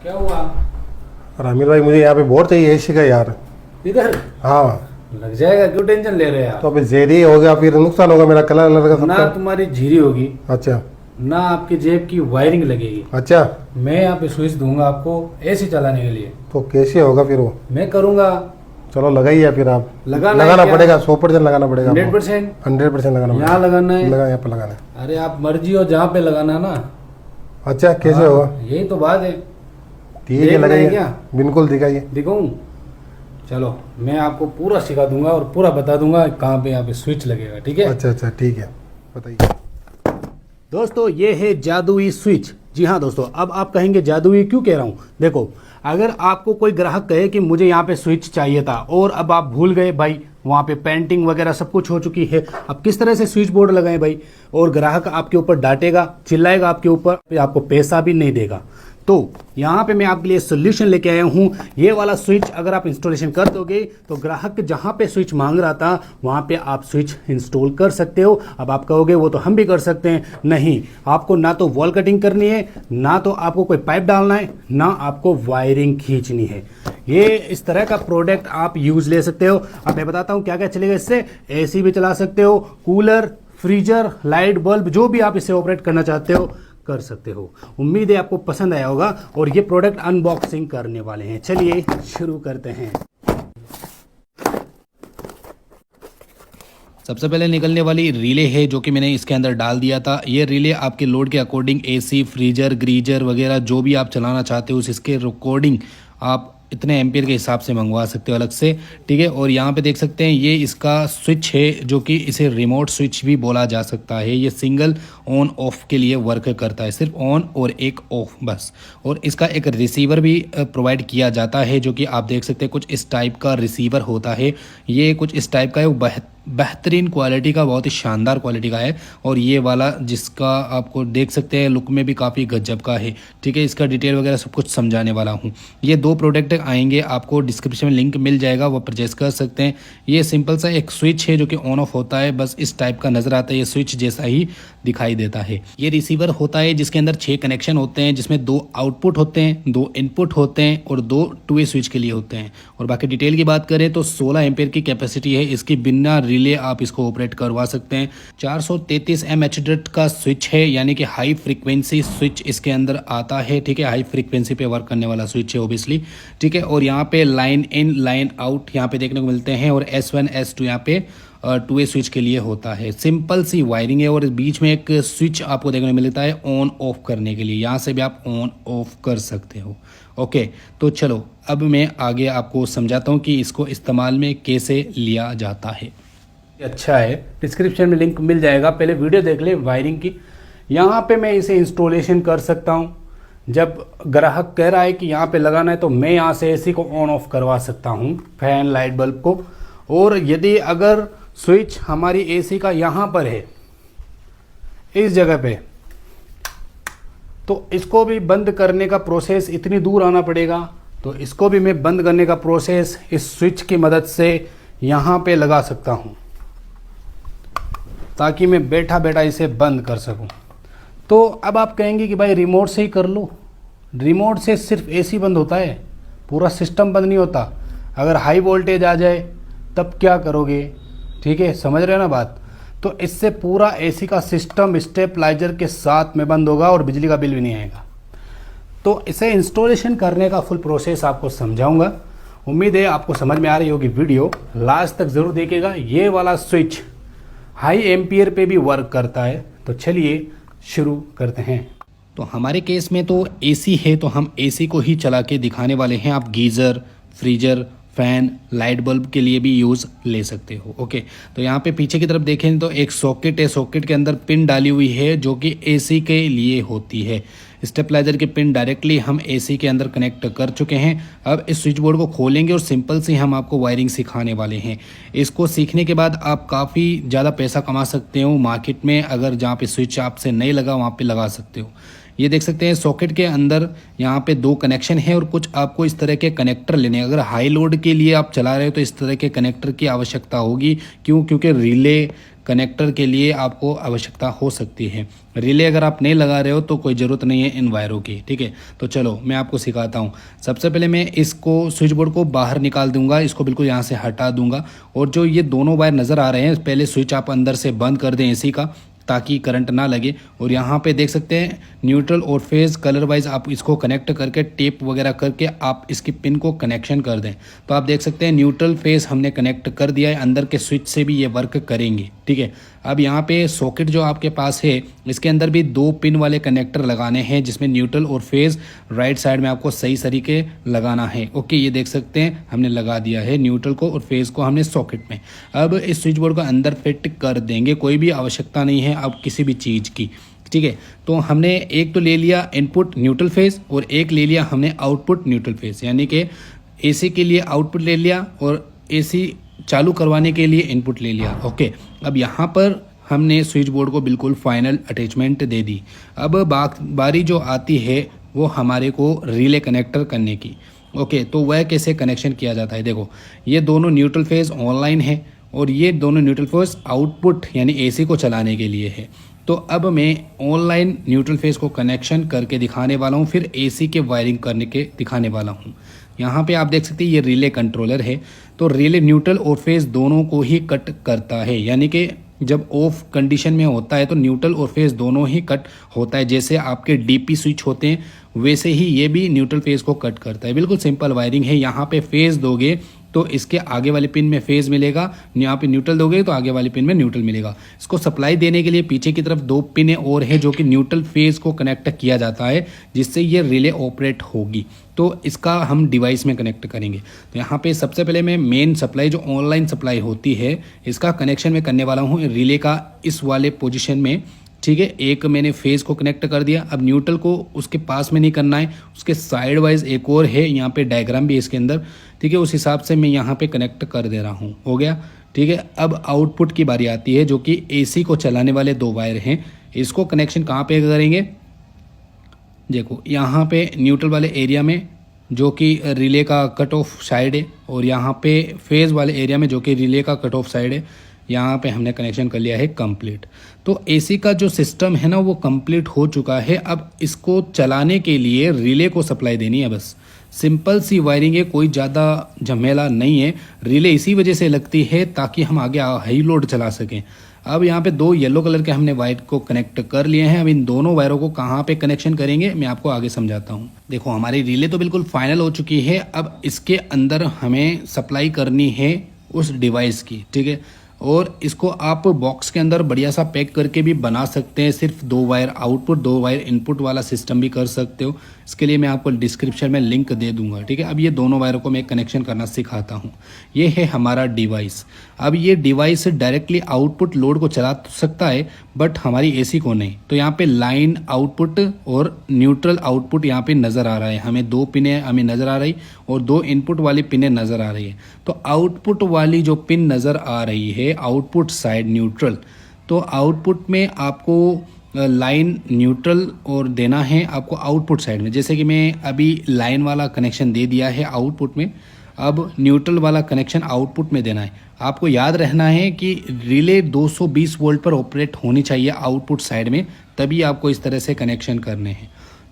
क्या हुआ? रामीर भाई मुझे यहाँ पे बोर चाहिए एसी का यार। इधर हाँ लग जाएगा, क्यों टेंशन ले रहे हैं आप? तो अभी जेरी हो गया फिर नुकसान होगा मेरा कलर वलर का ना सबका। तुम्हारी झीरी होगी, अच्छा ना आपकी जेब की वायरिंग लगेगी। अच्छा मैं यहाँ पे स्विच दूंगा आपको एसी चलाने के लिए। तो कैसे होगा फिर वो? मैं करूंगा। चलो लगाइए फिर आप। लगाना है लगाना क्या? पड़ेगा 100% लगाना पड़ेगा 100%। 100% लगाना पड़ेगा। यहाँ लगाना है? लगा यहाँ पे लगाना है। अरे आप मर्जी हो जहाँ पे लगाना ना। अच्छा कैसे हाँ, होगा? यही तो बात है। ठीक है देखना है लगाइए। क्या? बिल्कुल दिखाइए। दिखाऊं? चलो मैं आपको पूरा सिखा दूंगा और पूरा बता दूंगा कहाँ पे यहाँ पे स्विच लगेगा, ठीक है? अच्छा अच्छा ठीक है बताइए। दोस्तों ये है जादुई स्विच। जी हाँ दोस्तों, अब आप कहेंगे जादुई क्यों कह रहा हूँ। देखो, अगर आपको कोई ग्राहक कहे कि मुझे यहाँ पे स्विच चाहिए था और अब आप भूल गए भाई, वहाँ पे पेंटिंग वगैरह सब कुछ हो चुकी है, अब किस तरह से स्विच बोर्ड लगाएं भाई, और ग्राहक आपके ऊपर डांटेगा, चिल्लाएगा आपके ऊपर, फिर आपको पैसा भी नहीं देगा। तो यहाँ पे मैं आपके लिए सोल्यूशन लेके आया हूँ। ये वाला स्विच अगर आप इंस्टॉलेशन कर दोगे तो ग्राहक जहाँ पे स्विच मांग रहा था वहाँ पे आप स्विच इंस्टॉल कर सकते हो। अब आप कहोगे वो तो हम भी कर सकते हैं। नहीं, आपको ना तो वॉल कटिंग करनी है, ना तो आपको कोई पाइप डालना है, ना आपको वायरिंग खींचनी है। ये इस तरह का प्रोडक्ट आप यूज ले सकते हो। अब मैं बताता हूँ क्या क्या चलेगा इससे। एसी भी चला सकते हो, कूलर, फ्रीजर, लाइट बल्ब, जो भी आप इसे ऑपरेट करना चाहते हो कर सकते हो। उम्मीद है आपको पसंद आया होगा और ये प्रोडक्ट अनबॉक्सिंग करने वाले हैं। चलिए शुरू करते हैं। सबसे पहले निकलने वाली रिले है जो कि मैंने इसके अंदर डाल दिया था। ये रिले आपके लोड के अकॉर्डिंग एसी, फ्रीजर, ग्रीजर वगैरह जो भी आप चलाना चाहते हो इसके अकॉर्डिंग आप इतने एम्पियर के हिसाब से मंगवा सकते हो अलग से, ठीक है। और यहाँ पे देख सकते हैं ये इसका स्विच है जो कि इसे रिमोट स्विच भी बोला जा सकता है। ये सिंगल ऑन ऑफ के लिए वर्क करता है, सिर्फ ऑन और एक ऑफ बस। और इसका एक रिसीवर भी प्रोवाइड किया जाता है जो कि आप देख सकते हैं कुछ इस टाइप का रिसीवर होता है। ये कुछ इस टाइप का है, बेहतरीन क्वालिटी का, बहुत ही शानदार क्वालिटी का है। और ये वाला जिसका आपको देख सकते हैं लुक में भी काफ़ी गजब का है, ठीक है। इसका डिटेल वगैरह सब कुछ समझाने वाला हूँ। ये दो प्रोडक्ट आएंगे, आपको डिस्क्रिप्शन में लिंक मिल जाएगा, वो परचेस कर सकते हैं। ये सिंपल सा एक स्विच है जो कि ऑन ऑफ होता है, बस इस टाइप का नज़र आता है, ये स्विच जैसा ही दिखाई देता है। ये रिसीवर होता है जिसके अंदर 6 कनेक्शन होते हैं, जिसमें 2 आउटपुट होते हैं, 2 इनपुट होते हैं और 2 टू वे स्विच के लिए होते हैं। और बाकी डिटेल की बात करें तो 16 एम्पेयर की कैपेसिटी है इसकी, बिना रिले आप इसको ऑपरेट करवा सकते हैं। 433 mH का स्विच है, यानी कि हाई फ्रीक्वेंसी स्विच इसके अंदर आता है, ठीक है। हाई फ्रीक्वेंसी पे वर्क करने वाला स्विच है ओबियसली, ठीक है। और यहाँ पे लाइन इन लाइन आउट यहाँ पे देखने को मिलते हैं, और S1 S2 यहाँ पे टू वे स्विच के लिए होता है। सिंपल सी वायरिंग है और बीच में एक स्विच आपको देखने को मिलता है ऑन ऑफ करने के लिए, यहाँ से भी आप ऑन ऑफ कर सकते हो। ओके, तो चलो अब मैं आगे आपको समझाता हूँ कि इसको इस्तेमाल में कैसे लिया जाता है। अच्छा है, डिस्क्रिप्शन में लिंक मिल जाएगा, पहले वीडियो देख ले वायरिंग की। यहाँ पे मैं इसे इंस्टॉलेशन कर सकता हूँ। जब ग्राहक कह रहा है कि यहाँ पे लगाना है तो मैं यहाँ से एसी को ऑन ऑफ करवा सकता हूँ, फैन, लाइट बल्ब को। और यदि अगर स्विच हमारी एसी का यहाँ पर है, इस जगह पे, तो इसको भी बंद करने का प्रोसेस इतनी दूर आना पड़ेगा, तो इसको भी मैं बंद करने का प्रोसेस इस स्विच की मदद से यहाँ पे लगा सकता हूँ, ताकि मैं बैठा बैठा इसे बंद कर सकूँ। तो अब आप कहेंगे कि भाई रिमोट से ही कर लो। रिमोट से सिर्फ एसी बंद होता है, पूरा सिस्टम बंद नहीं होता। अगर हाई वोल्टेज आ जाए तब क्या करोगे, ठीक है, समझ रहे हो ना बात। तो इससे पूरा एसी का सिस्टम स्टेबलाइजर के साथ में बंद होगा और बिजली का बिल भी नहीं आएगा। तो इसे इंस्टॉलेशन करने का फुल प्रोसेस आपको समझाऊंगा। उम्मीद है आपको समझ में आ रही होगी। वीडियो लास्ट तक ज़रूर देखिएगा। ये वाला स्विच हाई एम्पियर पे भी वर्क करता है। तो चलिए शुरू करते हैं। तो हमारे केस में तो एसी है, तो हम एसी को ही चला के दिखाने वाले हैं। आप geyser, freezer, fan, light bulb के लिए भी यूज़ ले सकते हो। ओके, तो यहाँ पे पीछे की तरफ देखें तो एक सॉकेट है, सॉकेट के अंदर पिन डाली हुई है जो कि एसी के लिए होती है। स्टेबलाइजर के पिन डायरेक्टली हम एसी के अंदर कनेक्ट कर चुके हैं। अब इस स्विच बोर्ड को खोलेंगे और सिंपल से हम आपको वायरिंग सिखाने वाले हैं। इसको सीखने के बाद आप काफ़ी ज़्यादा पैसा कमा सकते हो मार्केट में। अगर जहाँ पे स्विच आपसे नहीं लगा वहाँ पे लगा सकते हो। ये देख सकते हैं सॉकेट के अंदर यहाँ पे 2 कनेक्शन है और कुछ आपको इस तरह के कनेक्टर लेने हैं। अगर हाई लोड के लिए आप चला रहे हो तो इस तरह के कनेक्टर की आवश्यकता होगी। क्यों? क्योंकि रिले कनेक्टर के लिए आपको आवश्यकता हो सकती है। रिले अगर आप नहीं लगा रहे हो तो कोई ज़रूरत नहीं है इन वायरों की, ठीक है। तो चलो मैं आपको सिखाता हूँ। सबसे पहले मैं इसको स्विच बोर्ड को बाहर निकाल दूंगा, इसको बिल्कुल यहाँ से हटा दूंगा। और जो ये दोनों वायर नज़र आ रहे हैं, पहले स्विच आप अंदर से बंद कर दें एसी का, ताकि करंट ना लगे। और यहाँ पे देख सकते हैं न्यूट्रल और फेज़ कलर वाइज आप इसको कनेक्ट करके टेप वगैरह करके आप इसकी पिन को कनेक्शन कर दें। तो आप देख सकते हैं न्यूट्रल फेज़ हमने कनेक्ट कर दिया है, अंदर के स्विच से भी ये वर्क करेंगे, ठीक है। अब यहाँ पे सॉकेट जो आपके पास है, इसके अंदर भी 2 पिन वाले कनेक्टर लगाने हैं, जिसमें न्यूट्रल और फेज़ राइट साइड में आपको सही तरीके लगाना है। ओके, ये देख सकते हैं हमने लगा दिया है न्यूट्रल को और फेज़ को हमने सॉकेट में। अब इस स्विच बोर्ड को अंदर फिट कर देंगे, कोई भी आवश्यकता नहीं है अब किसी भी चीज़ की, ठीक है। तो हमने एक तो ले लिया इनपुट न्यूट्रल फेज़ और एक ले लिया हमने आउटपुट न्यूट्रल फेज़, यानी कि एसी के लिए आउटपुट ले लिया और एसी चालू करवाने के लिए इनपुट ले लिया। ओके, अब यहाँ पर हमने स्विच बोर्ड को बिल्कुल फाइनल अटैचमेंट दे दी। अब बारी जो आती है वो हमारे को रिले कनेक्टर करने की। ओके, तो वह कैसे कनेक्शन किया जाता है। देखो, ये दोनों न्यूट्रल फेज़ ऑनलाइन है और ये दोनों न्यूट्रल फेज़ आउटपुट यानी एसी को चलाने के लिए है। तो अब मैं ऑनलाइन न्यूट्रल फेज़ को कनेक्शन करके दिखाने वाला हूँ, फिर एसी के वायरिंग करने के दिखाने वाला हूँ। यहाँ पे आप देख सकते हैं ये रिले कंट्रोलर है। तो रिले न्यूट्रल और फेज़ दोनों को ही कट करता है, यानी कि जब ऑफ कंडीशन में होता है तो न्यूट्रल और फेज़ दोनों ही कट होता है। जैसे आपके डीपी स्विच होते हैं वैसे ही ये भी न्यूट्रल फेज़ को कट करता है। बिल्कुल सिंपल वायरिंग है। यहाँ पे फेज़ दोगे तो इसके आगे वाले पिन में फेज़ मिलेगा, यहाँ पे न्यूट्रल दोगे तो आगे वाले पिन में न्यूट्रल मिलेगा। इसको सप्लाई देने के लिए पीछे की तरफ 2 पिन और है जो कि न्यूट्रल फेज़ को कनेक्ट किया जाता है, जिससे ये रिले ऑपरेट होगी। तो इसका हम डिवाइस में कनेक्ट करेंगे। तो यहाँ पे सबसे पहले मैं मेन सप्लाई जो ऑनलाइन सप्लाई होती है इसका कनेक्शन मैं करने वाला हूँ रिले का इस वाले पोजीशन में, ठीक है। एक मैंने फेज़ को कनेक्ट कर दिया। अब न्यूट्रल को उसके पास में नहीं करना है, उसके साइड वाइज एक और है, यहाँ पे डायग्राम भी है इसके अंदर, ठीक है। उस हिसाब से मैं यहाँ पे कनेक्ट कर दे रहा हूँ, हो गया, ठीक है। अब आउटपुट की बारी आती है जो कि एसी को चलाने वाले 2 वायर हैं। इसको कनेक्शन कहाँ पे करेंगे, देखो यहाँ पे न्यूट्रल वाले एरिया में जो कि रिले का कट ऑफ साइड है, और यहाँ पे फेज़ वाले एरिया में जो कि रिले का कट ऑफ साइड है। यहाँ पे हमने कनेक्शन कर लिया है कंप्लीट। तो एसी का जो सिस्टम है ना वो कंप्लीट हो चुका है। अब इसको चलाने के लिए रिले को सप्लाई देनी है, बस सिंपल सी वायरिंग है, कोई ज़्यादा झमेला नहीं है। रिले इसी वजह से लगती है ताकि हम आगे हाई लोड चला सकें। अब यहाँ पे 2 येलो कलर के हमने वायर को कनेक्ट कर लिए हैं। अब इन दोनों वायरों को कहाँ पे कनेक्शन करेंगे मैं आपको आगे समझाता हूँ। देखो, हमारी रिले तो बिल्कुल फाइनल हो चुकी है। अब इसके अंदर हमें सप्लाई करनी है उस डिवाइस की, ठीक है। और इसको आप बॉक्स के अंदर बढ़िया सा पैक करके भी बना सकते हैं। सिर्फ 2 वायर आउटपुट 2 वायर इनपुट वाला सिस्टम भी कर सकते हो। इसके लिए मैं आपको डिस्क्रिप्शन में लिंक दे दूंगा, ठीक है। अब ये दोनों वायरों को मैं कनेक्शन करना सिखाता हूँ। ये है हमारा डिवाइस। अब ये डिवाइस डायरेक्टली आउटपुट लोड को चला सकता है बट हमारी एसी को नहीं। तो यहाँ पे लाइन आउटपुट और न्यूट्रल आउटपुट यहाँ पे नज़र आ रहा है। हमें 2 पिनें हमें नज़र आ रही और 2 इनपुट वाली पिनें नज़र आ रही है। तो आउटपुट वाली जो पिन नज़र आ रही है आउटपुट साइड न्यूट्रल, तो आउटपुट में आपको लाइन न्यूट्रल और देना है आपको आउटपुट साइड में। जैसे कि मैं अभी लाइन वाला कनेक्शन दे दिया है आउटपुट में, अब न्यूट्रल वाला कनेक्शन आउटपुट में देना है। आपको याद रहना है कि रिले 220 वोल्ट पर ऑपरेट होनी चाहिए आउटपुट साइड में, तभी आपको इस तरह से कनेक्शन करने हैं,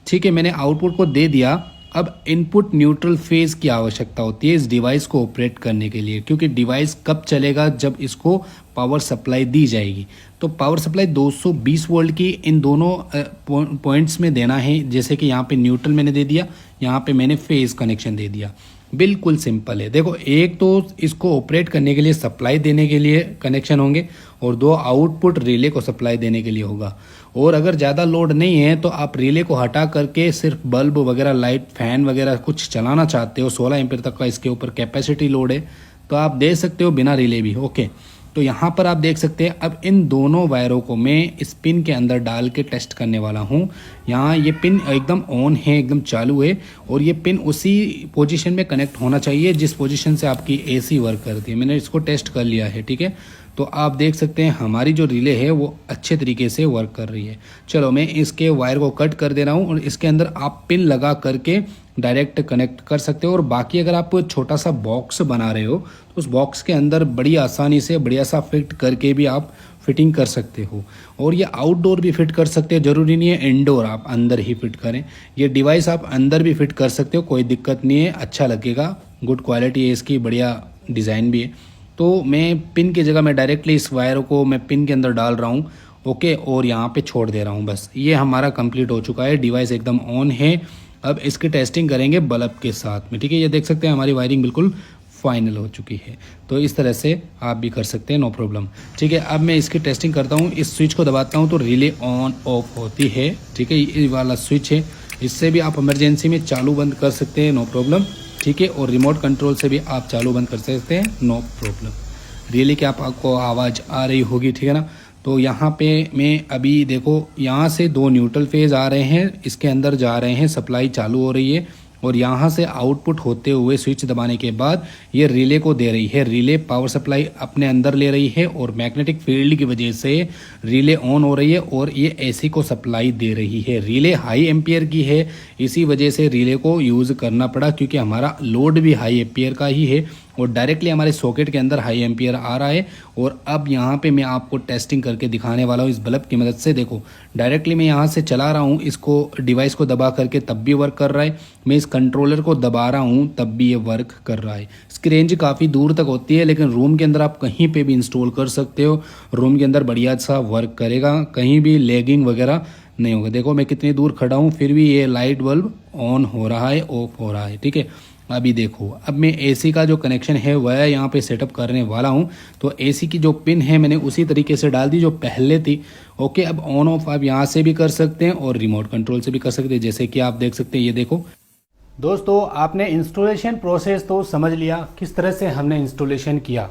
ठीक है। मैंने आउटपुट को दे दिया। अब इनपुट न्यूट्रल फेज़ की आवश्यकता होती है इस डिवाइस को ऑपरेट करने के लिए, क्योंकि डिवाइस कब चलेगा जब इसको पावर सप्लाई दी जाएगी। तो पावर सप्लाई 220 वोल्ट की इन दोनों पॉइंट्स में देना है। जैसे कि यहाँ पे न्यूट्रल मैंने दे दिया, यहाँ पे मैंने फेज़ कनेक्शन दे दिया। बिल्कुल सिंपल है। देखो, एक तो इसको ऑपरेट करने के लिए सप्लाई देने के लिए कनेक्शन होंगे और 2 आउटपुट रिले को सप्लाई देने के लिए होगा। और अगर ज़्यादा लोड नहीं है तो आप रिले को हटा करके सिर्फ बल्ब वगैरह लाइट फैन वगैरह कुछ चलाना चाहते हो, 16 एम्पीयर तक का इसके ऊपर कैपेसिटी लोड है, तो आप दे सकते हो बिना रिले भी। ओके, तो यहाँ पर आप देख सकते हैं। अब इन दोनों वायरों को मैं इस पिन के अंदर डाल के टेस्ट करने वाला हूँ। यहाँ ये पिन एकदम ऑन है, एकदम चालू है, और ये पिन उसी पोजीशन में कनेक्ट होना चाहिए जिस पोजीशन से आपकी एसी वर्क करती है। मैंने इसको टेस्ट कर लिया है, ठीक है। तो आप देख सकते हैं हमारी जो रिले है वो अच्छे तरीके से वर्क कर रही है। चलो, मैं इसके वायर को कट कर दे रहा हूँ और इसके अंदर आप पिन लगा करके डायरेक्ट कनेक्ट कर सकते हो। और बाकी अगर आप छोटा सा बॉक्स बना रहे हो तो उस बॉक्स के अंदर बड़ी आसानी से बढ़िया सा फिट करके भी आप फिटिंग कर सकते हो। और ये आउटडोर भी फिट कर सकते हो, ज़रूरी नहीं है इंडोर आप अंदर ही फिट करें। ये डिवाइस आप अंदर भी फिट कर सकते हो, कोई दिक्कत नहीं है, अच्छा लगेगा, गुड क्वालिटी है इसकी, बढ़िया डिज़ाइन भी है। तो मैं पिन की जगह मैं डायरेक्टली इस वायर को मैं पिन के अंदर डाल रहा हूँ, ओके, और यहाँ पे छोड़ दे रहा हूँ। बस ये हमारा कंप्लीट हो चुका है, डिवाइस एकदम ऑन है। अब इसकी टेस्टिंग करेंगे बल्ब के साथ में, ठीक है। ये देख सकते हैं हमारी वायरिंग बिल्कुल फाइनल हो चुकी है। तो इस तरह से आप भी कर सकते हैं, नो प्रॉब्लम, ठीक है। अब मैं इसकी टेस्टिंग करता हूँ। इस स्विच को दबाता हूँ तो रिले ऑन ऑफ होती है, ठीक है। ये वाला स्विच है, इससे भी आप इमरजेंसी में चालू बंद कर सकते हैं, नो प्रॉब्लम, ठीक है। और रिमोट कंट्रोल से भी आप चालू बंद कर सकते हैं, नो प्रॉब्लम। रिले की आपको आवाज़ आ रही होगी, ठीक है ना। तो यहाँ पे मैं अभी देखो, यहाँ से 2 न्यूट्रल फेज आ रहे हैं, इसके अंदर जा रहे हैं, सप्लाई चालू हो रही है, और यहाँ से आउटपुट होते हुए स्विच दबाने के बाद ये रिले को दे रही है। रिले पावर सप्लाई अपने अंदर ले रही है और मैग्नेटिक फील्ड की वजह से रिले ऑन हो रही है और ये एसी को सप्लाई दे रही है। रिले हाई एम्पियर की है, इसी वजह से रिले को यूज़ करना पड़ा, क्योंकि हमारा लोड भी हाई एम्पियर का ही है और डायरेक्टली हमारे सॉकेट के अंदर हाई एम्पियर आ रहा है। और अब यहाँ पे मैं आपको टेस्टिंग करके दिखाने वाला हूँ इस बल्ब की मदद से। देखो डायरेक्टली मैं यहाँ से चला रहा हूँ इसको, डिवाइस को दबा करके, तब भी वर्क कर रहा है। मैं इस कंट्रोलर को दबा रहा हूँ तब भी ये वर्क कर रहा है। इसकी रेंज काफ़ी दूर तक होती है, लेकिन रूम के अंदर आप कहीं पे भी इंस्टॉल कर सकते हो, रूम के अंदर बढ़िया सा वर्क करेगा, कहीं भी लैगिंग वगैरह नहीं होगा। देखो मैं कितनी दूर खड़ा हूँ फिर भी ये लाइट बल्ब ऑन हो रहा है, ऑफ हो रहा है, ठीक है। अभी देखो, अब मैं एसी का जो कनेक्शन है वह यहाँ पे सेटअप करने वाला हूँ। तो एसी की जो पिन है मैंने उसी तरीके से डाल दी जो पहले थी, ओके। अब ऑन ऑफ आप यहाँ से भी कर सकते हैं और रिमोट कंट्रोल से भी कर सकते हैं, जैसे कि आप देख सकते हैं। ये देखो दोस्तों, आपने इंस्टॉलेशन प्रोसेस तो समझ लिया, किस तरह से हमने इंस्टॉलेशन किया।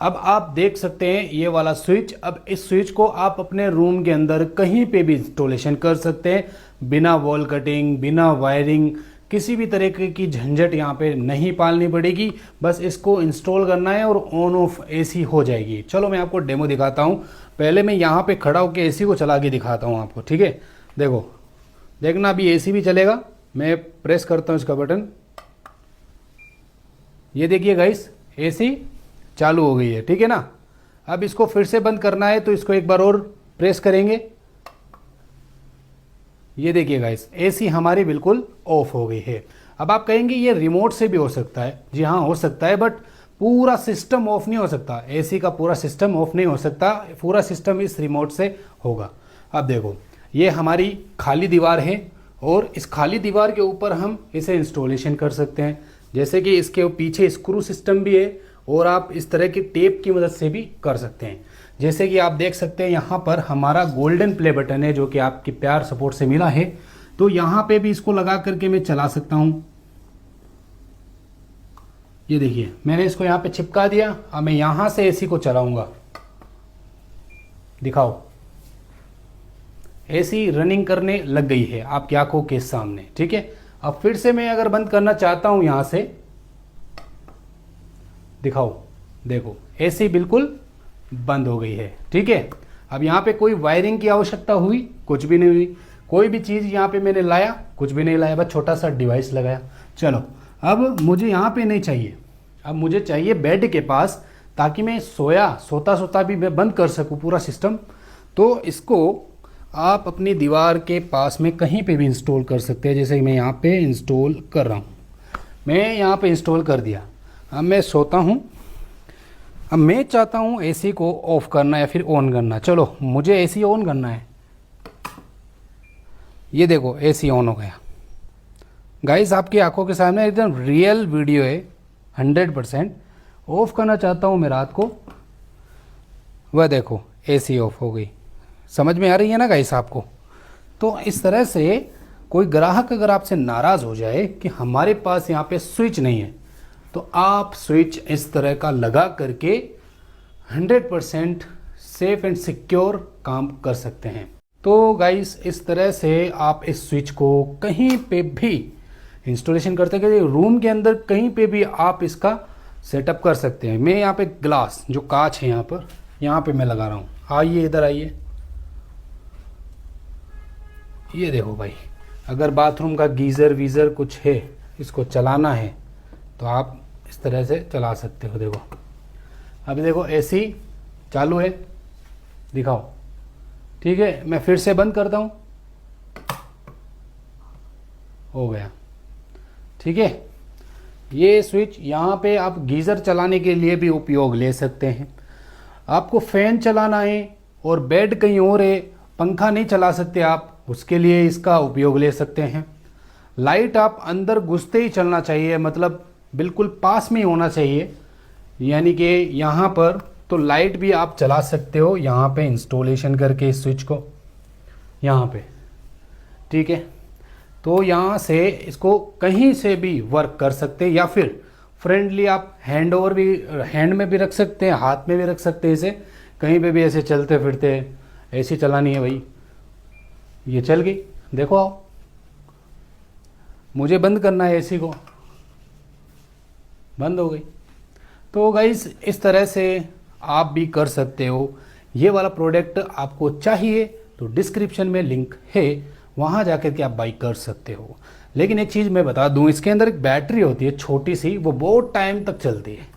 अब आप देख सकते हैं ये वाला स्विच, अब इस स्विच को आप अपने रूम के अंदर कहीं पे भी इंस्टॉलेशन कर सकते हैं, बिना वॉल कटिंग, बिना वायरिंग, किसी भी तरीके की झंझट यहाँ पे नहीं पालनी पड़ेगी। बस इसको इंस्टॉल करना है और ऑन ऑफ एसी हो जाएगी। चलो मैं आपको डेमो दिखाता हूँ। पहले मैं यहाँ पे खड़ा होकर एसी को चला के दिखाता हूँ आपको, ठीक है। देखो, देखना अभी एसी भी चलेगा। मैं प्रेस करता हूँ इसका बटन, ये देखिए गाइस, एसी चालू हो गई है, ठीक है ना। अब इसको फिर से बंद करना है तो इसको एक बार और प्रेस करेंगे, ये देखिए गाइस, एसी हमारी बिल्कुल ऑफ हो गई है। अब आप कहेंगे ये रिमोट से भी हो सकता है, जी हाँ हो सकता है, बट पूरा सिस्टम ऑफ नहीं हो सकता। एसी का पूरा सिस्टम ऑफ नहीं हो सकता, पूरा सिस्टम इस रिमोट से होगा। अब देखो, ये हमारी खाली दीवार है और इस खाली दीवार के ऊपर हम इसे इंस्टॉलेशन कर सकते हैं। जैसे कि इसके पीछे स्क्रू सिस्टम भी है और आप इस तरह की टेप की मदद से भी कर सकते हैं। जैसे कि आप देख सकते हैं यहाँ पर हमारा गोल्डन प्ले बटन है, जो कि आपके प्यार सपोर्ट से मिला है। तो यहाँ पे भी इसको लगा करके मैं चला सकता हूँ। ये देखिए, मैंने इसको यहाँ पे चिपका दिया। अब मैं यहाँ से एसी को चलाऊंगा, दिखाओ, एसी रनिंग करने लग गई है आपकी आंखों के सामने, ठीक है। अब फिर से मैं अगर बंद करना चाहता हूँ, यहाँ से दिखाओ, देखो एसी बिल्कुल बंद हो गई है, ठीक है। अब यहाँ पे कोई वायरिंग की आवश्यकता हुई, कुछ भी नहीं हुई। कोई भी चीज़ यहाँ पे मैंने लाया, कुछ भी नहीं लाया, बस छोटा सा डिवाइस लगाया। चलो, अब मुझे यहाँ पे नहीं चाहिए, अब मुझे चाहिए बेड के पास, ताकि मैं सोता भी मैं बंद कर सकूँ पूरा सिस्टम। तो इसको आप अपनी दीवार के पास में कहीं पे भी इंस्टॉल कर सकते हैं। जैसे मैं यहाँ पे इंस्टॉल कर रहा हूँ, मैं यहाँ पे इंस्टॉल कर दिया। अब मैं सोता हूँ, अब मैं चाहता हूँ एसी को ऑफ करना या फिर ऑन करना। चलो, मुझे एसी ऑन करना है। ये देखो, एसी ऑन हो गया गाइस, आपकी आंखों के सामने एकदम रियल वीडियो है, 100%। ऑफ करना चाहता हूँ मैं रात को, वह देखो एसी ऑफ हो गई। समझ में आ रही है ना गाइस आपको। तो इस तरह से कोई ग्राहक अगर आपसे नाराज़ हो जाए कि हमारे पास यहाँ पे स्विच नहीं है, तो आप स्विच इस तरह का लगा करके 100% सेफ एंड सिक्योर काम कर सकते हैं। तो गाइस, इस तरह से आप इस स्विच को कहीं पे भी इंस्टॉलेशन करते हैं, रूम के अंदर कहीं पे भी आप इसका सेटअप कर सकते हैं। मैं यहाँ पे ग्लास, जो कांच है यहाँ पे मैं लगा रहा हूँ। आइए इधर आइए, ये देखो भाई, अगर बाथरूम का गीज़र वीज़र कुछ है, इसको चलाना है तो आप इस तरह से चला सकते हो। देखो, अभी देखो एसी चालू है, दिखाओ। ठीक है, मैं फिर से बंद करता हूँ, हो गया। ठीक है, ये स्विच यहाँ पे आप गीज़र चलाने के लिए भी उपयोग ले सकते हैं। आपको फ़ैन चलाना है और बेड कहीं और है, पंखा नहीं चला सकते आप, उसके लिए इसका उपयोग ले सकते हैं। लाइट आप अंदर घुसते ही चलना चाहिए, मतलब बिल्कुल पास में ही होना चाहिए, यानी कि यहाँ पर तो लाइट भी आप चला सकते हो यहाँ पे इंस्टॉलेशन करके इस स्विच को यहाँ पे। ठीक है, तो यहाँ से इसको कहीं से भी वर्क कर सकते हैं, या फिर फ्रेंडली आप हैंड में भी रख सकते हैं, हाथ में भी रख सकते हैं, इसे कहीं पे भी ऐसे चलते फिरते ऐसी चलानी है भाई। ये चल गई, देखो आओ, मुझे बंद करना है एसी को, बंद हो गई। तो गाइस इस तरह से आप भी कर सकते हो। ये वाला प्रोडक्ट आपको चाहिए तो डिस्क्रिप्शन में लिंक है, वहाँ जाकर के आप बाई कर सकते हो। लेकिन एक चीज़ मैं बता दूँ, इसके अंदर एक बैटरी होती है छोटी सी, वो बहुत टाइम तक चलती है।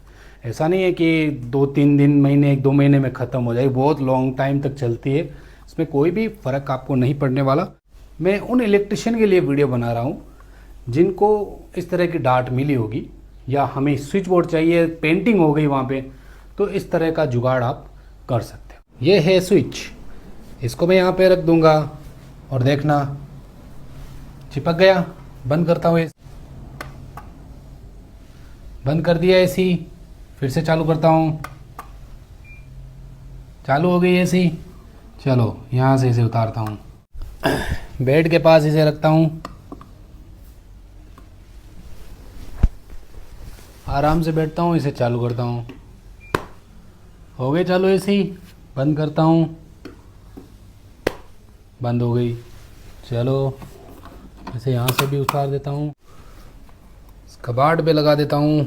ऐसा नहीं है कि 2-3 दिन, महीने, 1-2 महीने में ख़त्म हो जाएगी, बहुत लॉन्ग टाइम तक चलती है। इसमें कोई भी फ़र्क आपको नहीं पड़ने वाला। मैं उन इलेक्ट्रिशियन के लिए वीडियो बना रहा हूँ जिनको इस तरह की डांट मिली होगी, या हमें स्विच बोर्ड चाहिए, पेंटिंग हो गई वहाँ पे, तो इस तरह का जुगाड़ आप कर सकते हो। ये है स्विच, इसको मैं यहाँ पे रख दूंगा और देखना चिपक गया। बंद करता हूँ, बंद कर दिया एसी, फिर से चालू करता हूँ, चालू हो गई एसी। चलो यहाँ से इसे उतारता हूँ, बेड के पास इसे रखता हूँ, आराम से बैठता हूँ, इसे चालू करता हूँ, हो गई चालू एसी। बंद करता हूँ, बंद हो गई। चलो इसे यहाँ से भी उतार देता हूँ, इस कबाड़ पे लगा देता हूँ,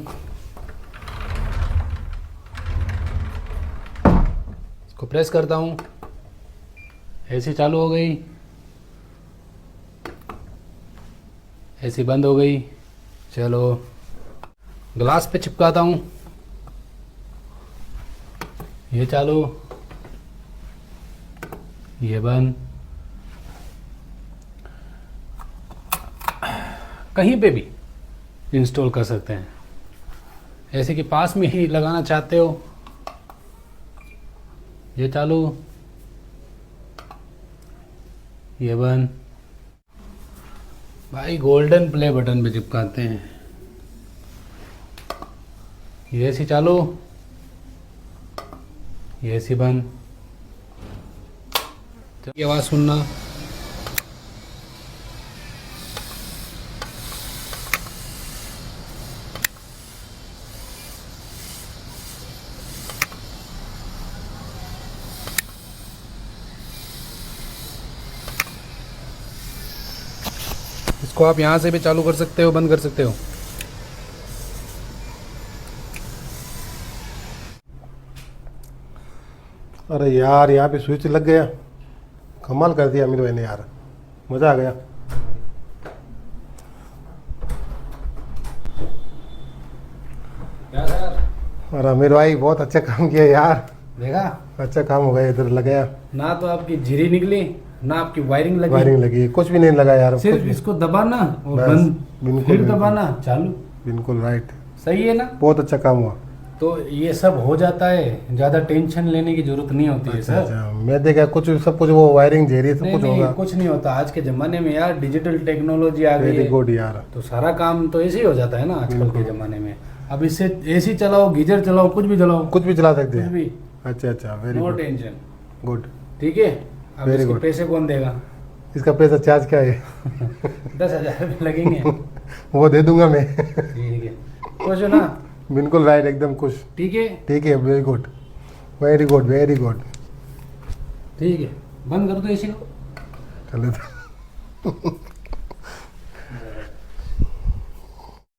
इसको प्रेस करता हूँ, एसी चालू हो गई, एसी बंद हो गई। चलो ग्लास पे चिपकाता हूँ, ये चालू, ये बंद। कहीं पे भी इंस्टॉल कर सकते हैं, ऐसे कि पास में ही लगाना चाहते हो, ये चालू, ये बंद। भाई गोल्डन प्ले बटन पे चिपकाते हैं, ये सी चालू, ये सी बंद। ये आवाज़ सुनना, इसको आप यहाँ से भी चालू कर सकते हो, बंद कर सकते हो। अरे यार, यहाँ पे स्विच लग गया, कमाल कर दिया अमीर भाई ने यार, मज़ा आ गया। क्या सर? और अमीर भाई बहुत अच्छा काम किया यार, देखा, अच्छा काम हो गया, इधर लगाया, ना तो आपकी झिरी निकली, ना आपकी वायरिंग लगी, वायरिंग लगी, कुछ भी नहीं लगा यार, सिर्फ कुछ भी। इसको दबाना और बस, बंद, बिल्कुल, फिर बिल्कुल। दबाना, चालू। बिल्कुल राइट, सही है ना? बहुत अच्छा काम हुआ। तो ये सब हो जाता है, ज्यादा टेंशन लेने की जरूरत नहीं होती है सर। अच्छा, मैं देखा कुछ सब कुछ वो वायरिंग झेरी सब नहीं कुछ नहीं, होगा। कुछ नहीं होता। आज के जमाने में यार डिजिटल टेक्नोलॉजी आ गई वेरी है, गुड यार, तो सारा काम तो ऐसे ही हो जाता है ना आजकल बिल्कुल। के ज़माने में। अब इससे एसी चलाओ, गीजर चलाओ, कुछ भी चलाओ, कुछ भी चला सकते कुछ हैं। भी, अच्छा अच्छा, very no good tension. Good. ठीक है, अब Very इसके good. पैसे कौन देगा? इसका पैसा चार्ज क्या है? 10,000 रुपये लगेंगे। वो दे दूंगा मैं। ठीक है, खुश हो ना? बिल्कुल राइट, एकदम खुश। ठीक है, ठीक है, very good, very good, very good. ठीक है, बंद कर दो एसी को। चलो